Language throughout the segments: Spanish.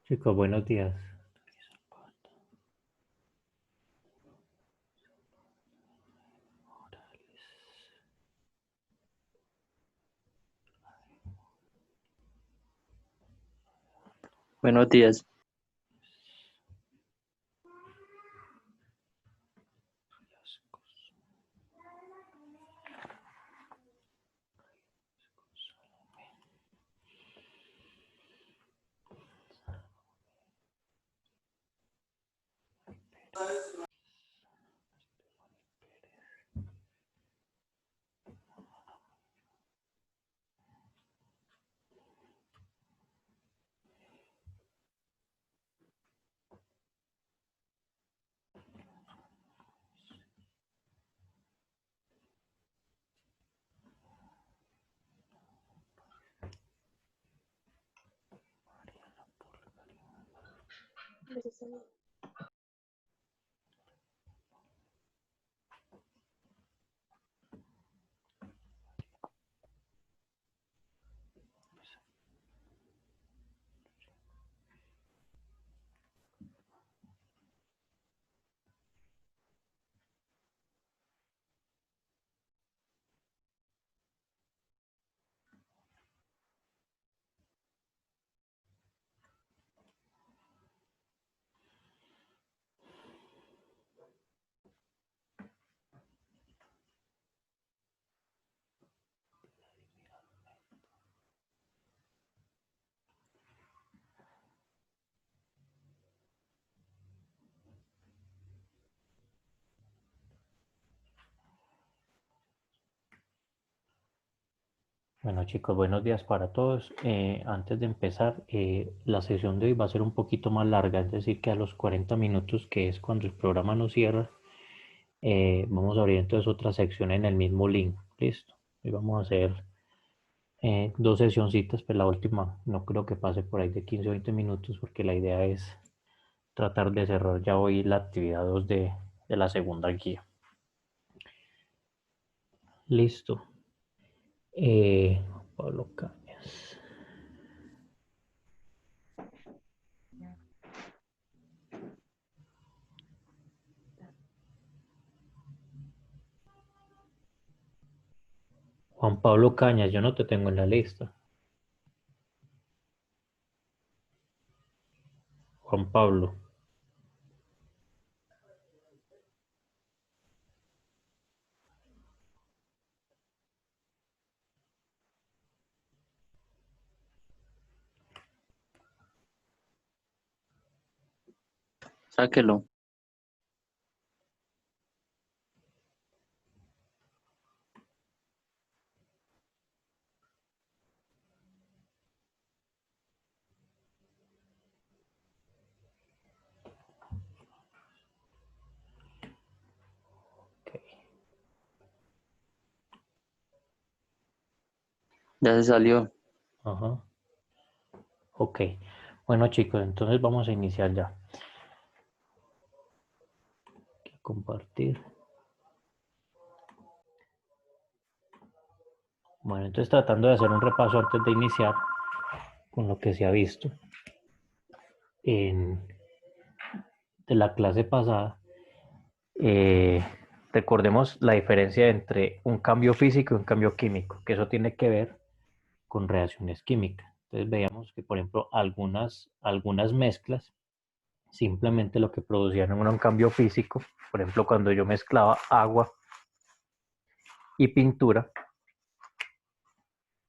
Chicos, buenos días. Buenos días. Bueno, chicos, buenos días para todos. Antes de empezar, la sesión de hoy va a ser un poquito más larga, es decir, que a los 40 minutos, que es cuando el programa nos cierra, vamos a abrir entonces otra sección en el mismo link. Listo. Hoy vamos a hacer dos sesioncitas, pero la última no creo que pase por ahí de 15 o 20 minutos, porque la idea es tratar de cerrar ya hoy la actividad 2 de la segunda guía. Listo. Pablo Cañas. Juan Pablo Cañas, yo no te tengo en la lista. Juan Pablo. Sáquelo. Okay. Ya se salió. Ajá. Ok. Bueno, chicos, entonces vamos a iniciar ya. Voy a compartir. Bueno, entonces tratando de hacer un repaso antes de iniciar con lo que se ha visto en, de la clase pasada. Eh, Recordemos la diferencia entre un cambio físico y un cambio químico, que eso tiene que ver con reacciones químicas. Entonces veíamos que, por ejemplo, algunas mezclas simplemente lo que producían era un cambio físico. Por ejemplo, cuando yo mezclaba agua y pintura,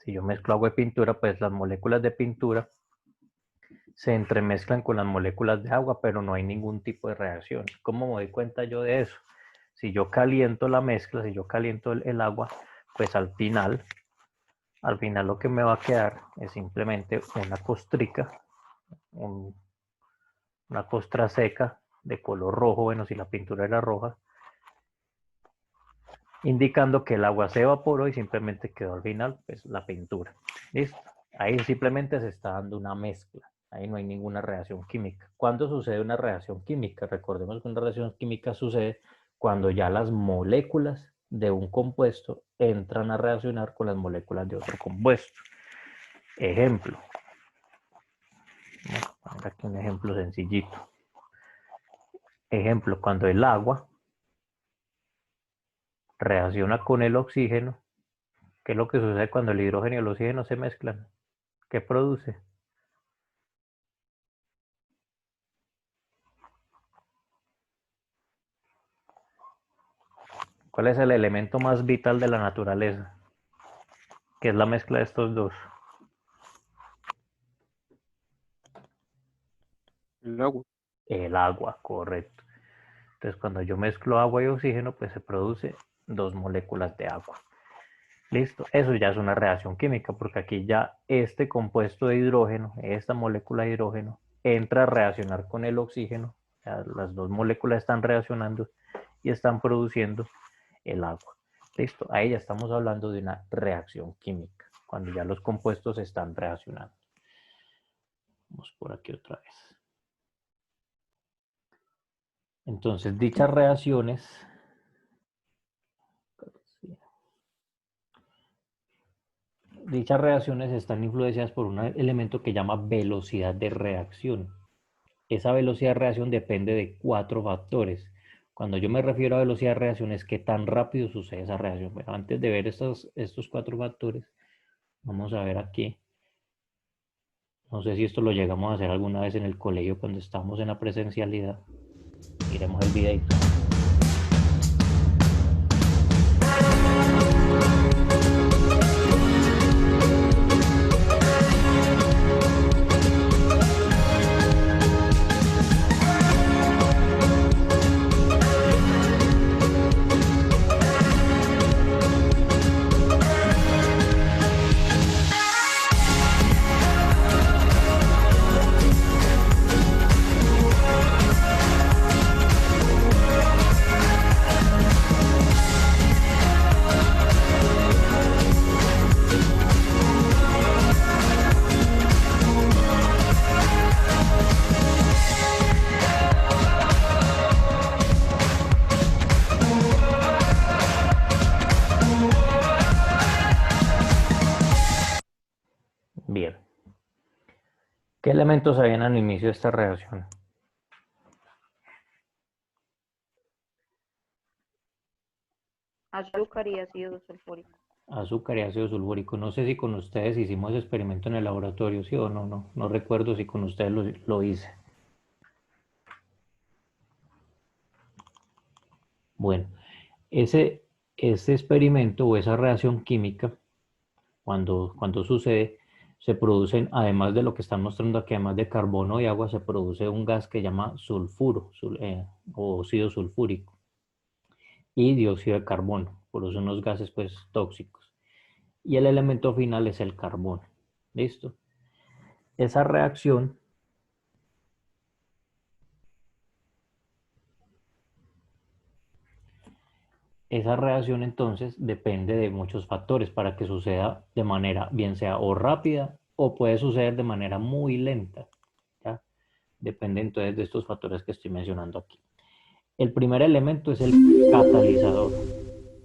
si yo mezclo agua y pintura, pues las moléculas de pintura se entremezclan con las moléculas de agua, pero no hay ningún tipo de reacción. ¿Cómo me doy cuenta yo de eso? Si yo caliento la mezcla, si yo caliento el agua, pues al final lo que me va a quedar es simplemente una costrica, una costra seca de color rojo. Bueno, si la pintura era roja, indicando que el agua se evaporó y simplemente quedó al final pues, la pintura. ¿Listo? Ahí simplemente se está dando una mezcla. Ahí no hay ninguna reacción química. ¿Cuándo sucede una reacción química? Recordemos que una reacción química sucede cuando ya las moléculas de un compuesto entran a reaccionar con las moléculas de otro compuesto. Ejemplo. Vamos a poner aquí un ejemplo sencillito. Ejemplo, cuando el agua reacciona con el oxígeno, ¿qué es lo que sucede cuando el hidrógeno y el oxígeno se mezclan? ¿Qué produce? ¿Cuál es el elemento más vital de la naturaleza? ¿Qué es la mezcla de estos dos? El agua. El agua, correcto. Entonces, cuando yo mezclo agua y oxígeno, pues se produce dos moléculas de agua. Listo, eso ya es una reacción química, porque aquí ya este compuesto de hidrógeno, esta molécula de hidrógeno, entra a reaccionar con el oxígeno. Las dos moléculas están reaccionando y están produciendo el agua. Listo, ahí ya estamos hablando de una reacción química, cuando ya los compuestos están reaccionando. Vamos por aquí otra vez. Entonces, dichas reacciones están influenciadas por un elemento que llama velocidad de reacción. Esa velocidad de reacción depende de 4 factores. Cuando yo me refiero a velocidad de reacción es qué tan rápido sucede esa reacción. Bueno, antes de ver estos 4 factores, vamos a ver aquí. No sé si esto lo llegamos a hacer alguna vez en el colegio cuando estamos en la presencialidad. Miremos el videito. Bien. ¿Qué elementos habían al inicio de esta reacción? Azúcar y ácido sulfúrico. Azúcar y ácido sulfúrico. No sé si con ustedes hicimos experimento en el laboratorio, sí o no, no recuerdo si con ustedes lo hice. Bueno, ese experimento o esa reacción química, cuando sucede, se producen, además de lo que están mostrando aquí, además de carbono y agua, se produce un gas que llama sulfuro o óxido sulfúrico y dióxido de carbono, por eso unos gases pues tóxicos. Y el elemento final es el carbono. ¿Listo? Esa reacción entonces depende de muchos factores para que suceda de manera bien sea o rápida o puede suceder de manera muy lenta. ¿Ya? Depende entonces de estos factores que estoy mencionando aquí. El primer elemento es el catalizador.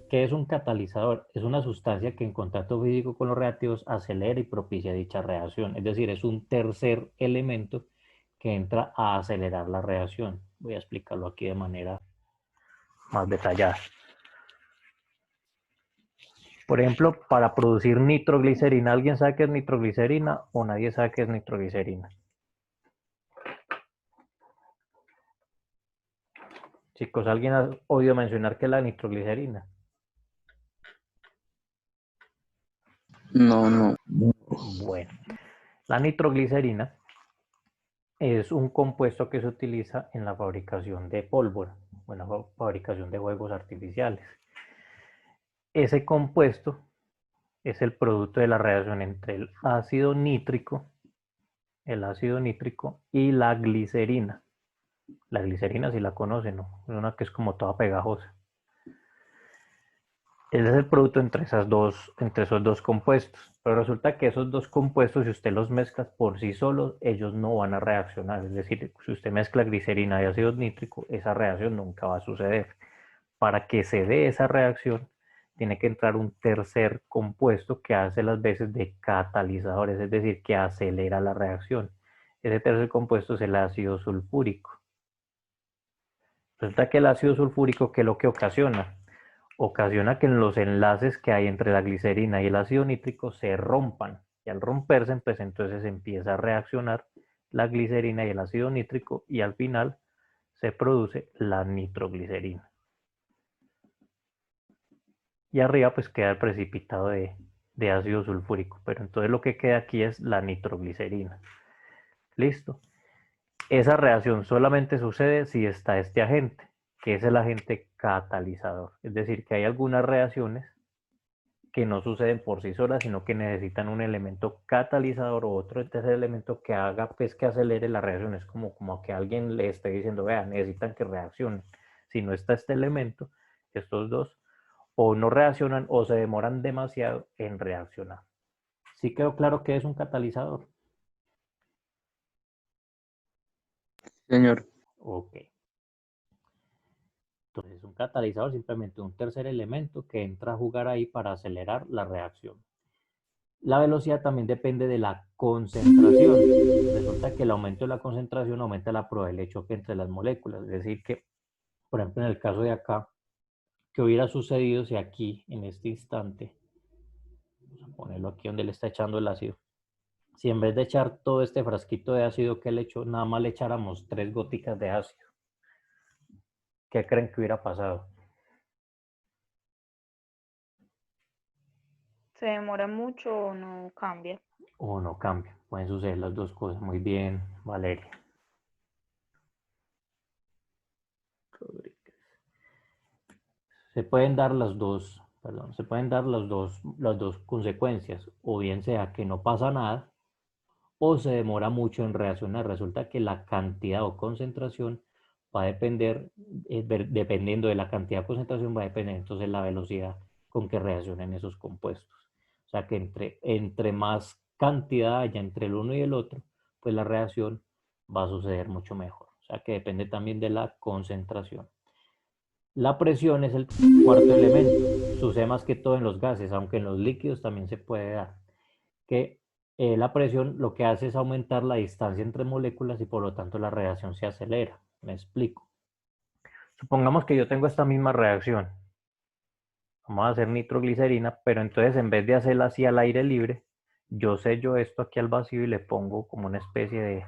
¿Qué es un catalizador? Es una sustancia que en contacto físico con los reactivos acelera y propicia dicha reacción. Es decir, es un tercer elemento que entra a acelerar la reacción. Voy a explicarlo aquí de manera más detallada. Por ejemplo, para producir nitroglicerina, ¿alguien sabe qué es nitroglicerina o nadie sabe qué es nitroglicerina? Chicos, ¿alguien ha oído mencionar qué es la nitroglicerina? No. Bueno, la nitroglicerina es un compuesto que se utiliza en la fabricación de pólvora, bueno, fabricación de juegos artificiales. Ese compuesto es el producto de la reacción entre el ácido nítrico y la glicerina. La glicerina si la conocen, ¿no? Es una que es como toda pegajosa. Ese es el producto entre esos dos compuestos. Pero resulta que esos dos compuestos, si usted los mezcla por sí solos, ellos no van a reaccionar. Es decir, si usted mezcla glicerina y ácido nítrico, esa reacción nunca va a suceder. Para que se dé esa reacción, tiene que entrar un tercer compuesto que hace las veces de catalizadores, es decir, que acelera la reacción. Ese tercer compuesto es el ácido sulfúrico. Resulta que el ácido sulfúrico, ¿qué es lo que ocasiona? Ocasiona que los enlaces que hay entre la glicerina y el ácido nítrico se rompan. Y al romperse, pues entonces empieza a reaccionar la glicerina y el ácido nítrico y al final se produce la nitroglicerina. Y arriba pues queda el precipitado de ácido sulfúrico. Pero entonces lo que queda aquí es la nitroglicerina. Listo. Esa reacción solamente sucede si está este agente, que es el agente catalizador. Es decir, que hay algunas reacciones que no suceden por sí solas, sino que necesitan un elemento catalizador o otro tercer elemento que haga, pues, que acelere la reacción. Es como que alguien le esté diciendo, vea, necesitan que reaccionen. Si no está este elemento, estos dos o no reaccionan o se demoran demasiado en reaccionar. ¿Sí quedó claro que es un catalizador? Señor. Ok. Entonces, un catalizador simplemente un tercer elemento que entra a jugar ahí para acelerar la reacción. La velocidad también depende de la concentración. Resulta que el aumento de la concentración aumenta la probabilidad de choque entre las moléculas. Es decir que, por ejemplo, en el caso de acá, ¿qué hubiera sucedido si aquí, en este instante, vamos a ponerlo aquí donde le está echando el ácido, si en vez de echar todo este frasquito de ácido que le echó, nada más le echáramos 3 goticas de ácido? ¿Qué creen que hubiera pasado? ¿Se demora mucho o no cambia? O no cambia. Pueden suceder las dos cosas. Muy bien, Valeria. Se pueden dar las dos, perdón, se pueden dar las dos consecuencias. O bien sea que no pasa nada, o se demora mucho en reaccionar. Resulta que la cantidad o concentración va a depender, dependiendo de la cantidad o concentración, va a depender entonces la velocidad con que reaccionen esos compuestos. O sea que entre más cantidad haya entre el uno y el otro, pues la reacción va a suceder mucho mejor. O sea que depende también de la concentración. La presión es el cuarto elemento. Sucede más que todo en los gases, aunque en los líquidos también se puede dar. Que la presión lo que hace es aumentar la distancia entre moléculas y por lo tanto la reacción se acelera. Me explico. Supongamos que yo tengo esta misma reacción. Vamos a hacer nitroglicerina, pero entonces en vez de hacerla así al aire libre, yo sello esto aquí al vacío y le pongo como una especie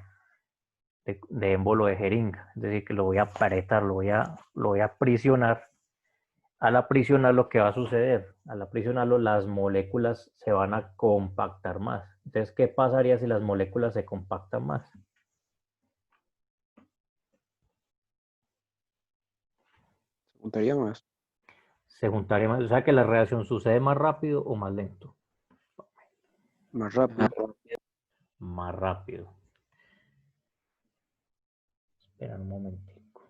de émbolo de jeringa. Es decir, que lo voy a apretar, lo voy a aprisionar. Al aprisionar, lo que va a suceder, al aprisionarlo, las moléculas se van a compactar más. Entonces, ¿qué pasaría si las moléculas se compactan más? Se juntaría más. Se juntaría más, o sea que la reacción sucede más rápido o más lento. Más rápido. Más rápido. Espera un momentico.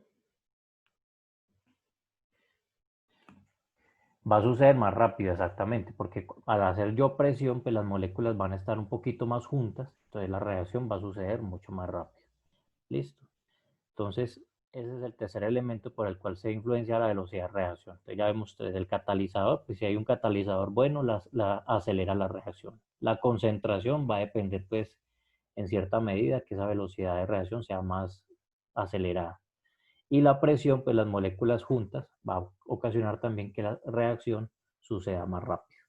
Va a suceder más rápido, exactamente, porque al hacer yo presión, pues las moléculas van a estar un poquito más juntas, entonces la reacción va a suceder mucho más rápido. ¿Listo? Entonces, ese es el tercer elemento por el cual se influencia la velocidad de reacción. Entonces ya vemos el catalizador, pues si hay un catalizador bueno, acelera la reacción. La concentración va a depender, pues, en cierta medida que esa velocidad de reacción sea más acelerada. Y la presión, pues las moléculas juntas, va a ocasionar también que la reacción suceda más rápido.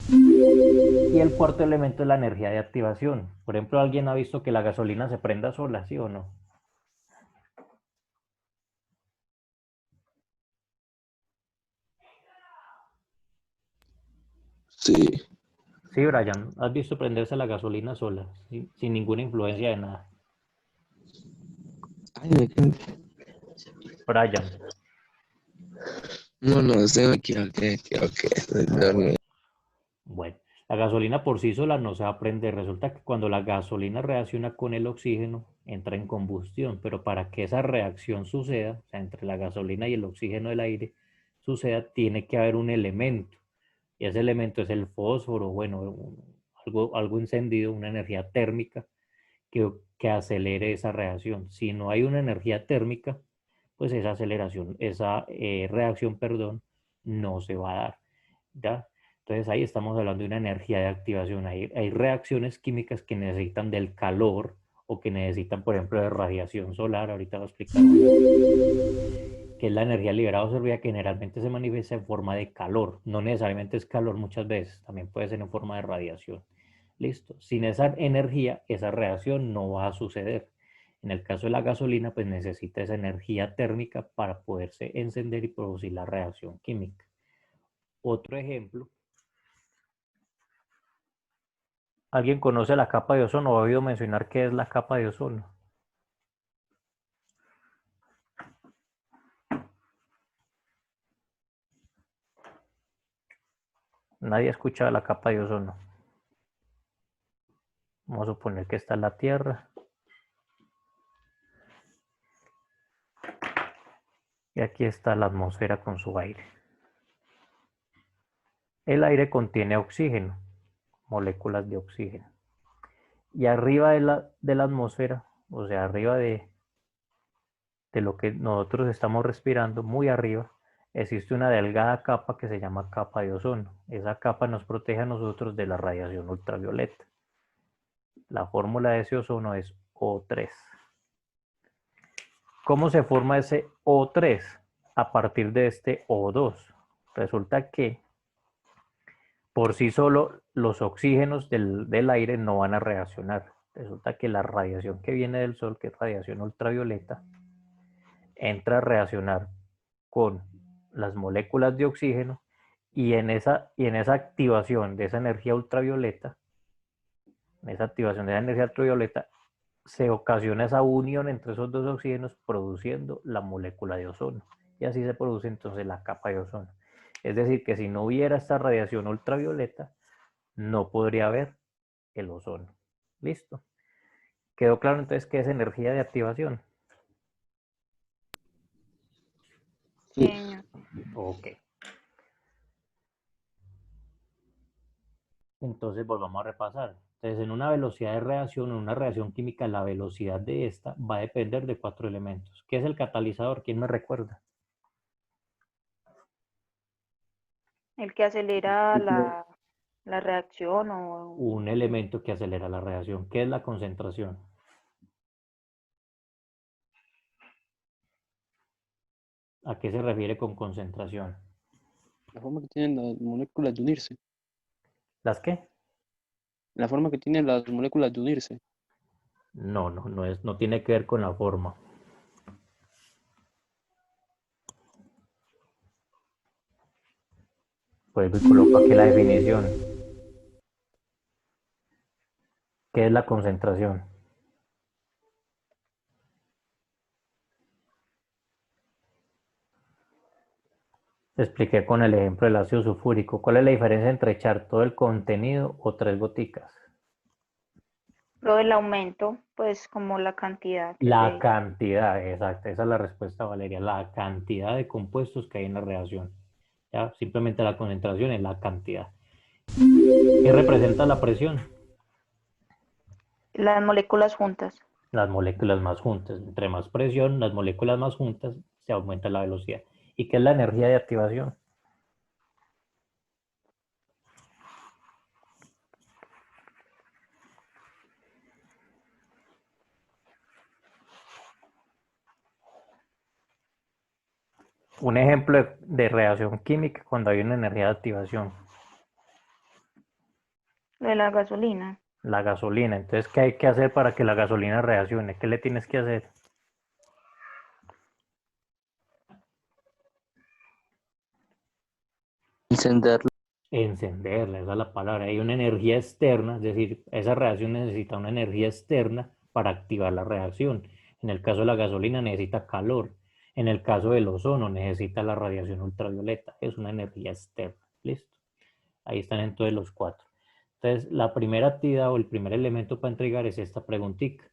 Y el cuarto elemento es la energía de activación. Por ejemplo, ¿alguien ha visto que la gasolina se prenda sola, sí o no? Sí. Sí, Brian, ¿has visto prenderse la gasolina sola, sin ninguna influencia de nada? Ay, Brian, no, estoy aquí, ok, estoy dormido. bueno, la gasolina por sí sola no se va a prender. Resulta que cuando la gasolina reacciona con el oxígeno, entra en combustión, pero para que esa reacción suceda, o sea, entre la gasolina y el oxígeno del aire, suceda, tiene que haber un elemento. Y ese elemento es el fósforo, bueno, algo encendido, una energía térmica que acelere esa reacción. Si no hay una energía térmica, pues esa aceleración, esa reacción, perdón, no se va a dar. ¿Ya? Entonces ahí estamos hablando de una energía de activación. Hay reacciones químicas que necesitan del calor o que necesitan, por ejemplo, de radiación solar. Ahorita voy a explicar que es la energía liberada o absorbida, que generalmente se manifiesta en forma de calor. No necesariamente es calor muchas veces, también puede ser en forma de radiación. Listo. Sin esa energía, esa reacción no va a suceder. En el caso de la gasolina, pues necesita esa energía térmica para poderse encender y producir la reacción química. Otro ejemplo. ¿Alguien conoce la capa de ozono o ha oído mencionar qué es la capa de ozono? Nadie ha escuchado la capa de ozono. Vamos a suponer que está la Tierra. Y aquí está la atmósfera con su aire. El aire contiene oxígeno, moléculas de oxígeno. Y arriba de la atmósfera, o sea, arriba de lo que nosotros estamos respirando, muy arriba, existe una delgada capa que se llama capa de ozono. Esa capa nos protege a nosotros de la radiación ultravioleta. La fórmula de ese ozono es O3. ¿Cómo se forma ese O3? A partir de este O2. Resulta que por sí solo los oxígenos del aire no van a reaccionar. Resulta que la radiación que viene del sol, que es radiación ultravioleta, entra a reaccionar con las moléculas de oxígeno y en esa activación de esa energía ultravioleta, se ocasiona esa unión entre esos dos oxígenos produciendo la molécula de ozono. Y así se produce entonces la capa de ozono. Es decir, que si no hubiera esta radiación ultravioleta, no podría haber el ozono. ¿Listo? ¿Quedó claro entonces qué es energía de activación? Sí, señor. Ok. Entonces volvamos a repasar. Entonces, en una velocidad de reacción, en una reacción química, la velocidad de esta va a depender de 4 elementos. ¿Qué es el catalizador? ¿Quién me recuerda? El que acelera la reacción o Un elemento que acelera la reacción. ¿Qué es la concentración? ¿A qué se refiere con concentración? La forma que tienen las moléculas de unirse. ¿Las qué? La forma que tienen las moléculas de unirse. No tiene que ver con la forma. Pues coloco aquí la definición. ¿Qué es la concentración? Expliqué con el ejemplo del ácido sulfúrico. ¿Cuál es la diferencia entre echar todo el contenido o 3 goticas? lo del aumento, pues como la cantidad que La se... cantidad, exacto. Esa es la respuesta, Valeria. La cantidad de compuestos que hay en la reacción. ¿Ya? Simplemente la concentración es la cantidad. ¿Qué representa la presión? Las moléculas juntas. Las moléculas más juntas. Entre más presión, las moléculas más juntas, se aumenta la velocidad. ¿Y qué es la energía de activación? Un ejemplo de reacción química cuando hay una energía de activación. Lo de la gasolina. La gasolina. Entonces, ¿qué hay que hacer para que la gasolina reaccione? ¿Qué le tienes que hacer? Encenderlo. Encenderla, esa es la palabra. Hay una energía externa, es decir, esa reacción necesita una energía externa para activar la reacción. En el caso de la gasolina necesita calor. En el caso del ozono necesita la radiación ultravioleta. Es una energía externa. ¿Listo? Ahí están entonces los 4. Entonces, la primera actividad o el primer elemento para entregar es esta preguntita.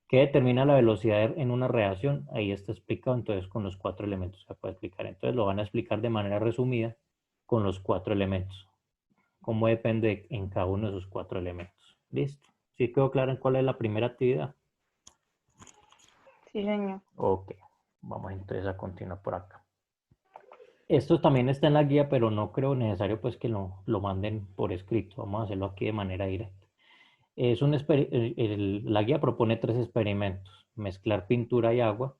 ¿Qué determina la velocidad en una reacción? Ahí está explicado, entonces con los 4 elementos se puede explicar. Entonces lo van a explicar de manera resumida con los 4 elementos. Cómo depende en cada uno de esos 4 elementos. ¿Listo? ¿Sí quedó claro en cuál es la primera actividad? Sí, señor. Ok, vamos entonces a continuar por acá. Esto también está en la guía, pero no creo necesario pues que lo manden por escrito. Vamos a hacerlo aquí de manera directa. La guía propone 3 experimentos: mezclar pintura y agua,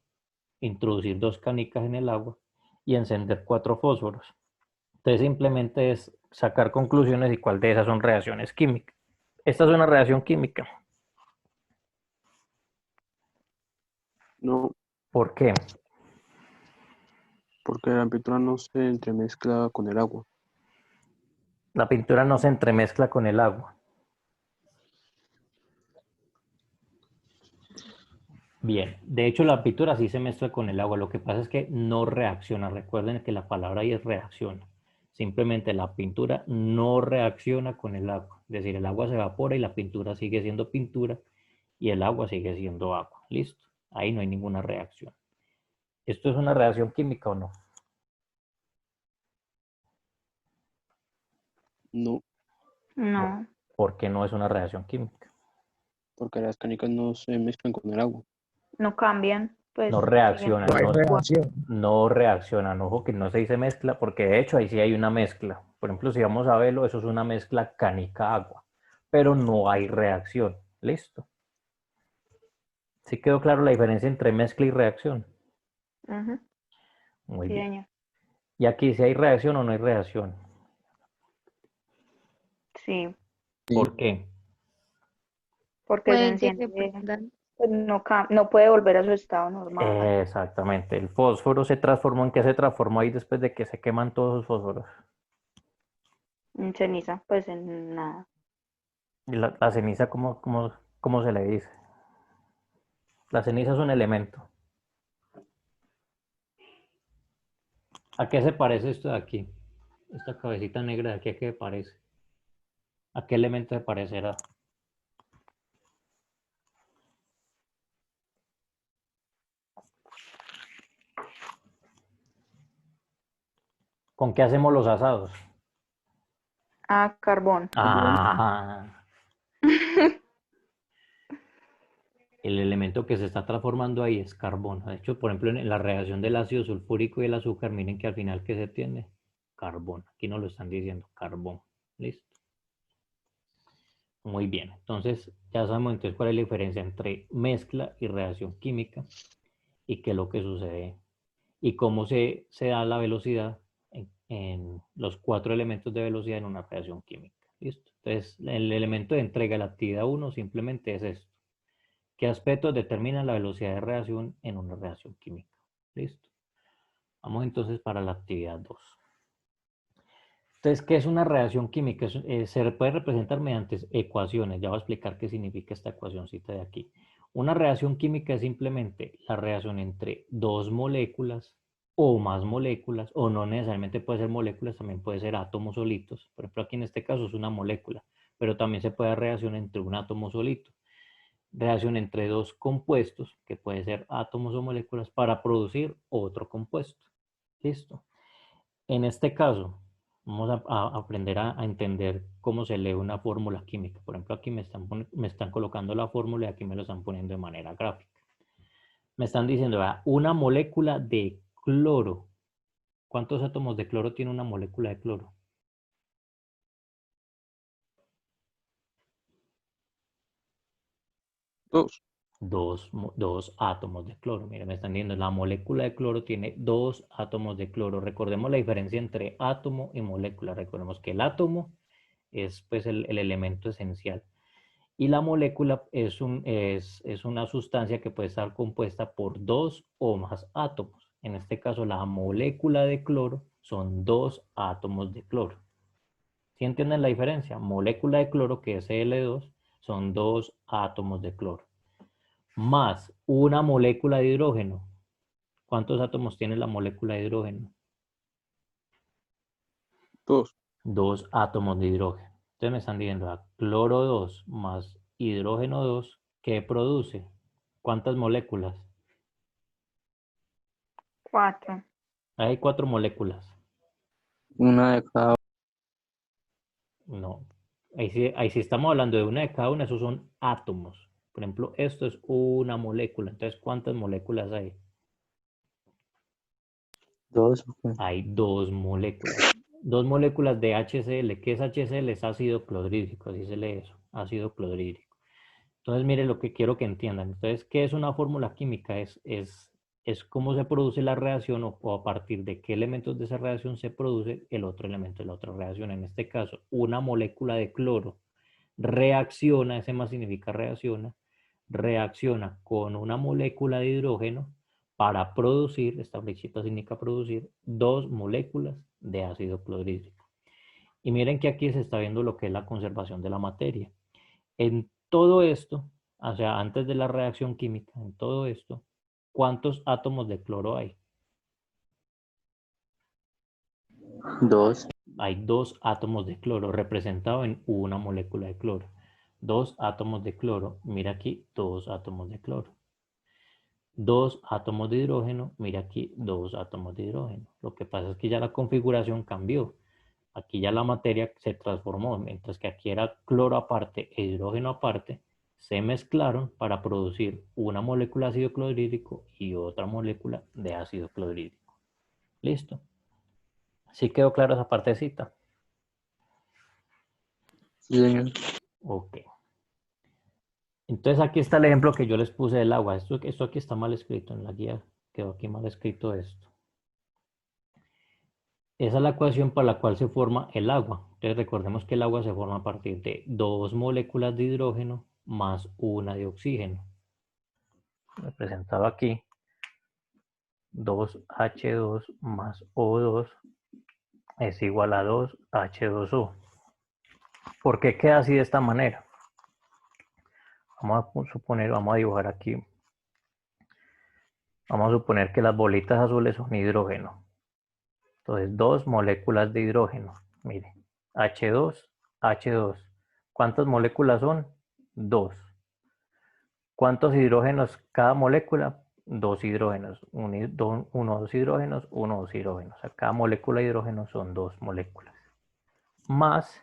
introducir 2 canicas en el agua y encender 4 fósforos. Entonces simplemente es sacar conclusiones y cuál de esas son reacciones químicas. Esta es una reacción química. No, ¿Por qué? porque la pintura no se entremezcla con el agua. La pintura no se entremezcla con el agua. Bien, de hecho la pintura sí se mezcla con el agua, lo que pasa es que no reacciona. Recuerden que la palabra ahí es reacciona. Simplemente la pintura no reacciona con el agua. Es decir, el agua se evapora y la pintura sigue siendo pintura y el agua sigue siendo agua. ¿Listo? Ahí no hay ninguna reacción. ¿Esto es una reacción química o no? No, No, ¿Por qué no es una reacción química? porque las canicas no se mezclan con el agua. no cambian, pues No siguen reaccionan, No hay siendo igual. reacción. no reaccionan. Ojo que no se dice mezcla, porque de hecho ahí sí hay una mezcla. Por ejemplo, si vamos a verlo, eso es una mezcla canica-agua, pero no hay reacción. ¿Listo? ¿Sí quedó claro la diferencia entre mezcla y reacción? Ujú, Muy sí, bien. señor. Y aquí si hay reacción o no hay reacción. Sí, Sí. ¿Por qué? porque se Puede que se enciende, prendan. pues no puede volver a su estado normal. Exactamente. El fósforo se transformó. ¿En qué se transformó ahí después de que se queman todos los fósforos? En ceniza, pues en nada. Y la ceniza, ¿cómo se le dice? La ceniza es un elemento. ¿A qué se parece esto de aquí? Esta cabecita negra de aquí, ¿a qué parece? ¿A qué elemento se parecerá? ¿Con qué hacemos los asados? Ah, carbón. Ah, el elemento que se está transformando ahí es carbono. De hecho, por ejemplo, en la reacción del ácido sulfúrico y el azúcar, miren que al final, ¿qué se tiene? Carbón. Aquí nos lo están diciendo, carbón. ¿Listo? Muy bien. Entonces, ya sabemos entonces cuál es la diferencia entre mezcla y reacción química y qué es lo que sucede y cómo se da la velocidad en los 4 elementos de velocidad en una reacción química. ¿Listo? Entonces, el elemento de entrega de la actividad 1 simplemente es esto. ¿Qué aspectos determinan la velocidad de reacción en una reacción química? ¿Listo? Vamos entonces para la actividad 2. Entonces, ¿qué es una reacción química? Se puede representar mediante ecuaciones. Ya voy a explicar qué significa esta ecuacióncita de aquí. Una reacción química es simplemente la reacción entre 2 moléculas o más moléculas, o no necesariamente puede ser moléculas, también puede ser átomos solitos. Por ejemplo, aquí en este caso es una molécula, pero también se puede dar reacción entre un átomo solito. Reacción entre 2 compuestos, que puede ser átomos o moléculas, para producir otro compuesto. ¿Listo? En este caso, vamos a aprender a entender cómo se lee una fórmula química. Por ejemplo, aquí me están colocando la fórmula y aquí me lo están poniendo de manera gráfica. Me están diciendo, una molécula de cloro. ¿Cuántos átomos de cloro tiene una molécula de cloro? Dos. Dos átomos de cloro. Miren, me están diciendo, la molécula de cloro tiene 2 átomos de cloro. Recordemos la diferencia entre átomo y molécula. Recordemos que el átomo es pues el elemento esencial. Y la molécula es una sustancia que puede estar compuesta por 2 o más átomos. En este caso, la molécula de cloro son 2 átomos de cloro. ¿Sí entienden la diferencia? Molécula de cloro, que es Cl2, son 2 átomos de cloro. Más una molécula de hidrógeno. ¿Cuántos átomos tiene la molécula de hidrógeno? Dos. 2 átomos de hidrógeno. Entonces me están diciendo cloro 2 más hidrógeno 2, ¿qué produce? ¿Cuántas moléculas? 4. Hay 4 moléculas. Una de cada No. Ahí sí estamos hablando de una de cada una, esos son átomos. Por ejemplo, esto es una molécula. Entonces, ¿cuántas moléculas hay? dos. Hay 2 moléculas. 2 moléculas de HCl. ¿Qué es HCl? Es ácido clorhídrico, así se lee eso, ácido clorhídrico. Entonces, miren lo que quiero que entiendan. Entonces, ¿qué es una fórmula química? Es cómo se produce la reacción o a partir de qué elementos de esa reacción se produce el otro elemento de la otra reacción. En este caso, una molécula de cloro reacciona, ese más significa reacciona con una molécula de hidrógeno para producir, esta flechita significa producir, 2 moléculas de ácido clorhídrico. Y miren que aquí se está viendo lo que es la conservación de la materia. En todo esto, o sea, antes de la reacción química, en todo esto, ¿cuántos átomos de cloro hay? Dos. Hay 2 átomos de cloro representados en una molécula de cloro. 2 átomos de cloro, mira aquí, 2 átomos de cloro. 2 átomos de hidrógeno, mira aquí, 2 átomos de hidrógeno. Lo que pasa es que ya la configuración cambió. Aquí ya la materia se transformó, mientras que aquí era cloro aparte e hidrógeno aparte, se mezclaron para producir una molécula de ácido clorhídrico y otra molécula de ácido clorhídrico. ¿Listo? ¿Sí quedó claro esa partecita? Sí, señor. Ok. Entonces aquí está el ejemplo que yo les puse del agua. Esto aquí está mal escrito en la guía. Quedó aquí mal escrito esto. Esa es la ecuación para la cual se forma el agua. Entonces recordemos que el agua se forma a partir de 2 moléculas de hidrógeno más una de oxígeno. Representado aquí. 2H2 más O2 es igual a 2H2O. ¿Por qué queda así de esta manera? Vamos a suponer, vamos a dibujar aquí. Vamos a suponer que las bolitas azules son hidrógeno. Entonces, 2 moléculas de hidrógeno. Mire, H2, H2. ¿Cuántas moléculas son? 2. ¿Cuántos hidrógenos cada molécula? 2 hidrógenos. 1, 2 hidrógenos, 1, 2 hidrógenos. O sea, cada molécula de hidrógeno son 2 moléculas. Más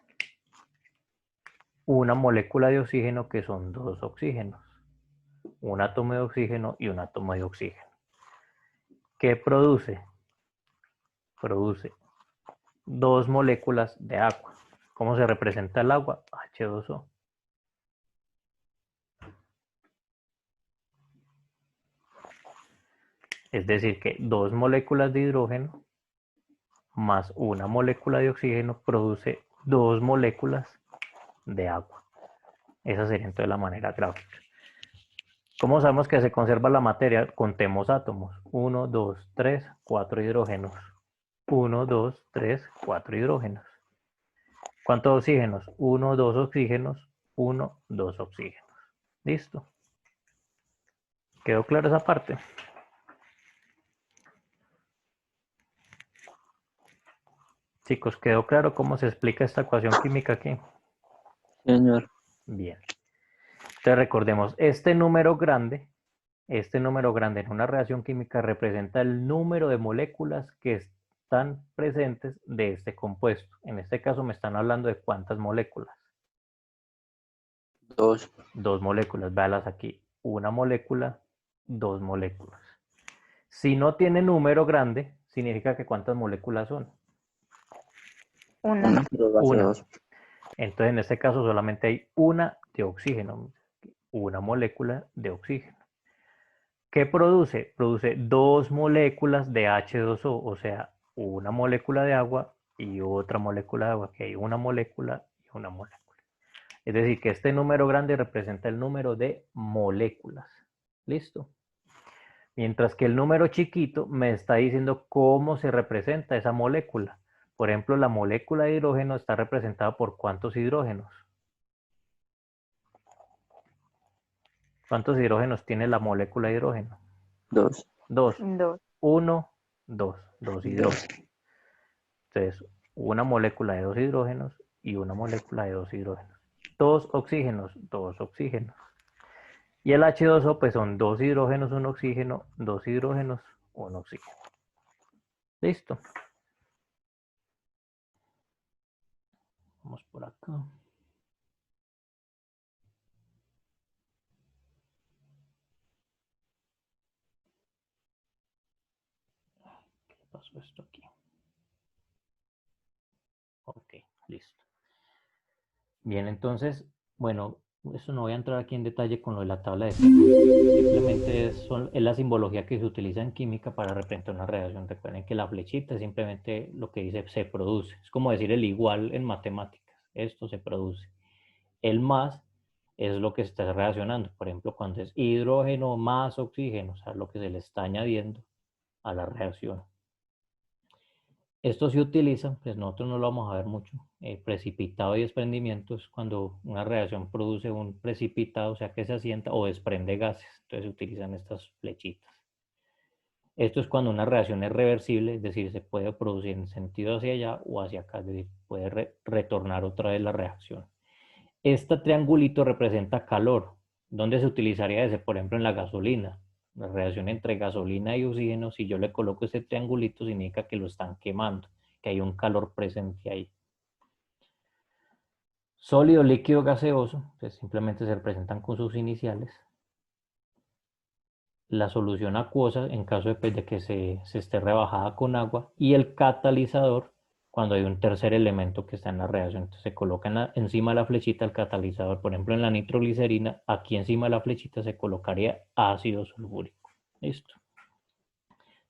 una molécula de oxígeno que son 2 oxígenos. Un átomo de oxígeno y un átomo de oxígeno. ¿Qué produce? Produce 2 moléculas de agua. ¿Cómo se representa el agua? H2O. Es decir, que 2 moléculas de hidrógeno más una molécula de oxígeno produce 2 moléculas de agua. Esa sería entonces la manera gráfica. ¿Cómo sabemos que se conserva la materia? Contemos átomos. 1, 2, 3, 4 hidrógenos. 1, 2, 3, 4 hidrógenos. ¿Cuántos oxígenos? 1, 2 oxígenos. 1, 2 oxígenos. ¿Listo? ¿Quedó clara esa parte? Chicos, ¿quedó claro cómo se explica esta ecuación química aquí? Señor. Bien. Entonces recordemos, este número grande en una reacción química representa el número de moléculas que están presentes de este compuesto. En este caso me están hablando de cuántas moléculas. Dos. 2 moléculas, véalas aquí. Una molécula, 2 moléculas. Si no tiene número grande, significa que cuántas moléculas son. Una. Pero va a ser Una. dos. Entonces en este caso solamente hay una de oxígeno. Una molécula de oxígeno. ¿Qué produce? Produce 2 moléculas de H2O, o sea, una molécula de agua y otra molécula de agua, que hay una molécula y una molécula. Es decir, que este número grande representa el número de moléculas. ¿Listo? Mientras que el número chiquito me está diciendo cómo se representa esa molécula. Por ejemplo, la molécula de hidrógeno está representada por ¿cuántos hidrógenos? ¿Cuántos hidrógenos tiene la molécula de hidrógeno? Dos. 2. 2. 1, 2. 2 hidrógenos. Entonces, una molécula de 2 hidrógenos y una molécula de 2 hidrógenos. 2 oxígenos, 2 oxígenos. Y el H2O pues son 2 hidrógenos, un oxígeno, 2 hidrógenos, un oxígeno. Listo. Vamos por acá. ¿Qué pasó esto aquí? Ok, listo. Bien, entonces, bueno, eso no voy a entrar aquí en detalle con lo de la tabla de Peter. Simplemente es la simbología que se utiliza en química para representar una reacción. Recuerden que la flechita es simplemente lo que dice se produce. Es como decir el igual en matemáticas. Esto se produce. El más es lo que se está relacionando. Por ejemplo, cuando es hidrógeno más oxígeno, o sea, lo que se le está añadiendo a la reacción. Esto se utiliza, pues nosotros no lo vamos a ver mucho. Precipitado y desprendimiento es cuando una reacción produce un precipitado, o sea que se asienta o desprende gases. Entonces se utilizan estas flechitas. Esto es cuando una reacción es reversible, es decir, se puede producir en sentido hacia allá o hacia acá, es decir, puede retornar otra vez la reacción. Este triangulito representa calor. ¿Dónde se utilizaría ese? Por ejemplo, en la gasolina. La reacción entre gasolina y oxígeno, si yo le coloco este triangulito, significa que lo están quemando, que hay un calor presente ahí. Sólido, líquido, gaseoso, pues simplemente se representan con sus iniciales. La solución acuosa, en caso de que se esté rebajada con agua. Y el catalizador, cuando hay un tercer elemento que está en la reacción. Entonces se coloca encima de la flechita el catalizador. Por ejemplo, en la nitroglicerina, aquí encima de la flechita se colocaría ácido sulfúrico. Listo.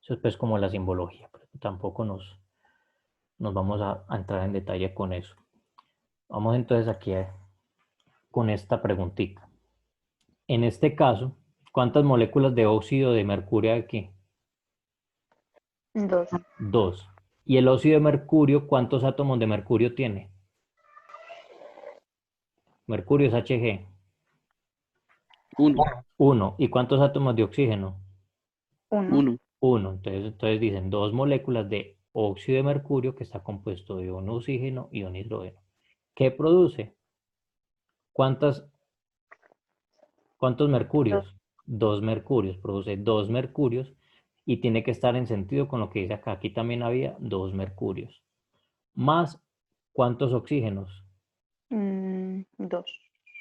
Eso es pues como la simbología, pero tampoco nos vamos a entrar en detalle con eso. Vamos entonces aquí con esta preguntita. En este caso, ¿cuántas moléculas de óxido de mercurio hay aquí? 2. 2. ¿Y el óxido de mercurio, cuántos átomos de mercurio tiene? Mercurio es Hg. 1. 1. ¿Y cuántos átomos de oxígeno? 1. 1. Entonces dicen 2 moléculas de óxido de mercurio que está compuesto de un oxígeno y un hidrógeno. ¿Qué produce? ¿Cuántos mercurios? 2 mercurios. Produce 2 mercurios y tiene que estar en sentido con lo que dice acá. Aquí también había 2 mercurios. Más, ¿cuántos oxígenos? 2.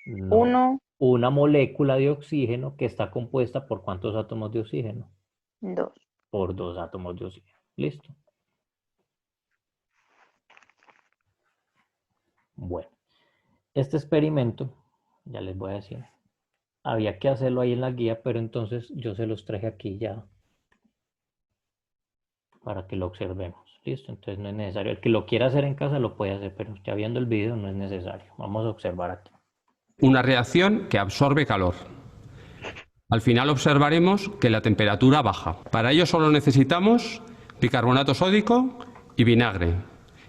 No. 1. Una molécula de oxígeno que está compuesta por ¿cuántos átomos de oxígeno? 2. Por 2 átomos de oxígeno. Listo. Bueno, este experimento, ya les voy a decir, había que hacerlo ahí en la guía, pero entonces yo se los traje aquí ya para que lo observemos. Listo, entonces no es necesario. El que lo quiera hacer en casa lo puede hacer, pero ya viendo el video no es necesario. Vamos a observar aquí. Una reacción que absorbe calor. Al final observaremos que la temperatura baja. Para ello solo necesitamos bicarbonato sódico y vinagre.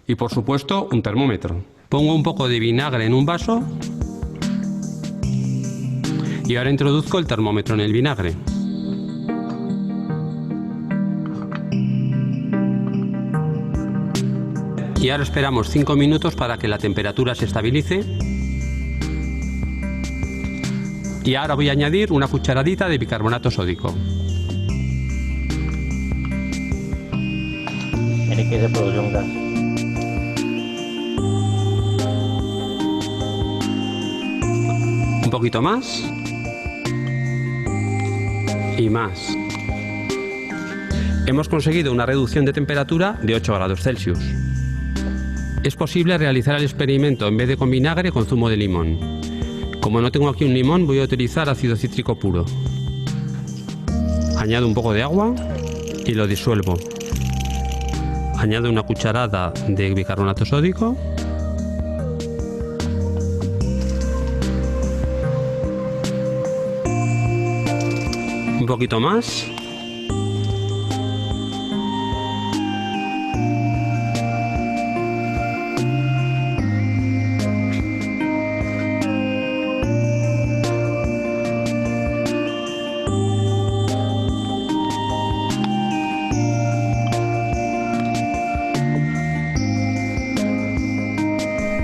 Y por supuesto un termómetro. Pongo un poco de vinagre en un vaso y ahora introduzco el termómetro en el vinagre. Y ahora esperamos 5 minutos para que la temperatura se estabilice. Y ahora voy a añadir una cucharadita de bicarbonato sódico. Mire que se produce un gas. Un poquito más. Y más. Hemos conseguido una reducción de temperatura de 8 grados Celsius. Es posible realizar el experimento en vez de con vinagre con zumo de limón. Como no tengo aquí un limón, voy a utilizar ácido cítrico puro. Añado un poco de agua y lo disuelvo. Añado una cucharada de bicarbonato sódico. Un poquito más.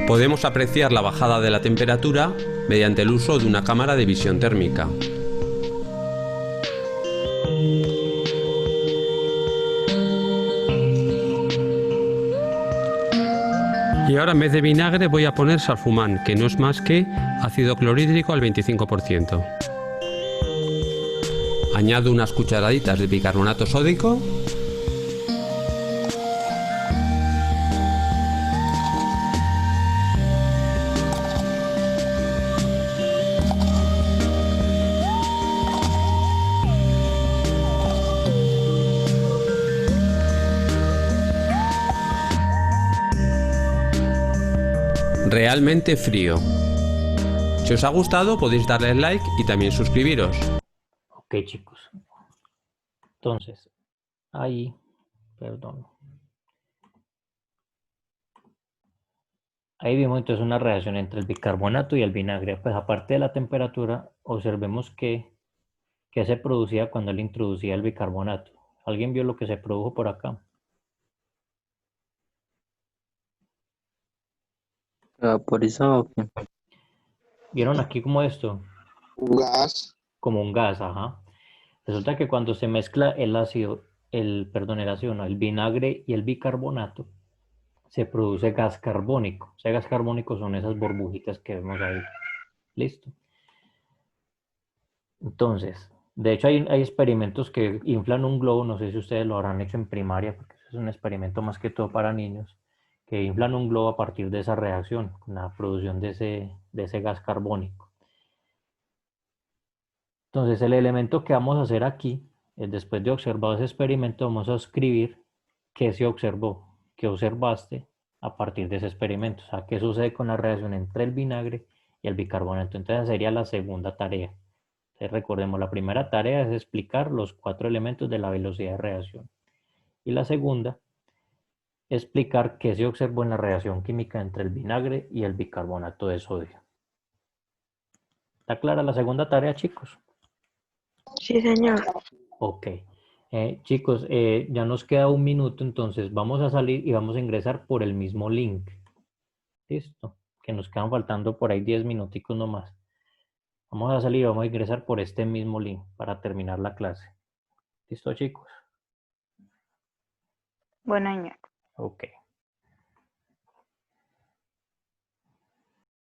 Podemos apreciar la bajada de la temperatura mediante el uso de una cámara de visión térmica. Y ahora en vez de vinagre voy a poner salfumán, que no es más que ácido clorhídrico al 25%. Añado unas cucharaditas de bicarbonato sódico. Realmente frío. Si os ha gustado podéis darle like y también suscribiros. Ok, chicos. Entonces, ahí, perdón. Ahí vimos entonces una reacción entre el bicarbonato y el vinagre. Pues aparte de la temperatura, observemos que se producía cuando él introducía el bicarbonato. ¿Alguien vio lo que se produjo por acá? ¿Vaporizado o qué? ¿Vieron aquí como esto? Gas. Como un gas, ajá. Resulta que cuando se mezcla el ácido, el ácido no, el vinagre y el bicarbonato, se produce gas carbónico. Ese gas carbónico son esas burbujitas que vemos ahí. Listo. Entonces, de hecho hay experimentos que inflan un globo, no sé si ustedes lo habrán hecho en primaria, porque eso es un experimento más que todo para niños, que inflan un globo a partir de esa reacción, con la producción de ese gas carbónico. Entonces, el elemento que vamos a hacer aquí, después de observar ese experimento, vamos a escribir qué se observó, qué observaste a partir de ese experimento. O sea, qué sucede con la reacción entre el vinagre y el bicarbonato. Entonces, esa sería la segunda tarea. Entonces, recordemos, la primera tarea es explicar los 4 elementos de la velocidad de reacción. Y la segunda, explicar qué se observó en la reacción química entre el vinagre y el bicarbonato de sodio. ¿Está clara la segunda tarea, chicos? Sí, señor. Ok. Chicos, ya nos queda un minuto, entonces vamos a salir y vamos a ingresar por el mismo link. Listo. Que nos quedan faltando por ahí 10 minuticos nomás. Vamos a salir y vamos a ingresar por este mismo link para terminar la clase. ¿Listo, chicos? Bueno, señor. Ok.